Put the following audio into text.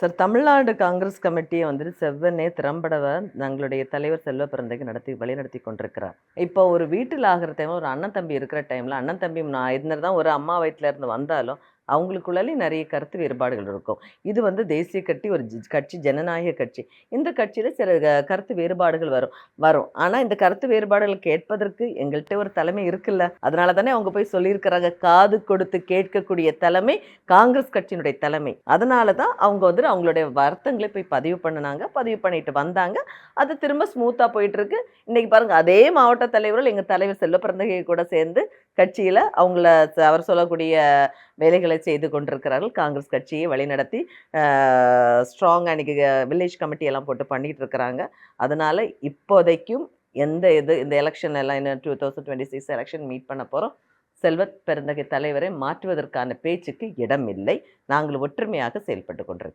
Sir, Tamil Nadu Congress கமிட்டியை வந்துட்டு செவ்வனே திறம்பட தங்களுடைய தலைவர் செல்வ பிறந்தகை வழிநடத்தி கொண்டிருக்கிறார். இப்போ ஒரு வீட்டில் ஆகிற டைம், ஒரு அண்ணன் தம்பி இருக்கிற டைம்ல, அண்ணன் தம்பி நான் என்னதான் ஒரு அம்மா வயிற்றுல இருந்து வந்தாலும் அவங்களுக்குள்ளே நிறைய கருத்து வேறுபாடுகள் இருக்கும். இது வந்து தேசிய கட்சி, ஒரு கட்சி, ஜனநாயக கட்சி. இந்த கட்சியில சில கருத்து வேறுபாடுகள் வரும். ஆனா இந்த கருத்து வேறுபாடுகள் கேட்பதற்கு எங்கள்கிட்ட ஒரு தலைமை இருக்குல்ல. அதனால தானே அவங்க போய் சொல்லியிருக்கிறாங்க, காது கொடுத்து கேட்கக்கூடிய தலைமை காங்கிரஸ் கட்சியினுடைய தலைமை. அதனால தான் அவங்க வந்து அவங்களுடைய வருத்தங்களை போய் பதிவு பண்ணிட்டு வந்தாங்க. அது திரும்ப ஸ்மூத்தா போயிட்டு இருக்கு. இன்னைக்கு பாருங்க, அதே மாவட்ட தலைவர்கள் எங்க தலைவர் செல்வ பிறந்தகை கூட சேர்ந்து கட்சியில அவர் சொல்லக்கூடிய வேலைகளை செய்து கொண்டிருக்கிறார்கள். காங்கிரஸ் கட்சியை வழிநடத்தி ஸ்ட்ராங் அன்னைக்கு வில்லேஜ் கமிட்டி எல்லாம் போட்டு பண்ணிட்டு இருக்கிறாங்க. அதனால இப்போதைக்கும் இந்த எலெக்ஷன் எல்லாம் இன்னும் 2026 எலெக்ஷன் மீட் பண்ண போறோம். செல்வ பெருந்தகை தலைவரை மாற்றுவதற்கான பேச்சுக்கு இடம் இல்லை. நாங்கள் ஒற்றுமையாக செயல்பட்டு கொண்டிருக்கிறோம்.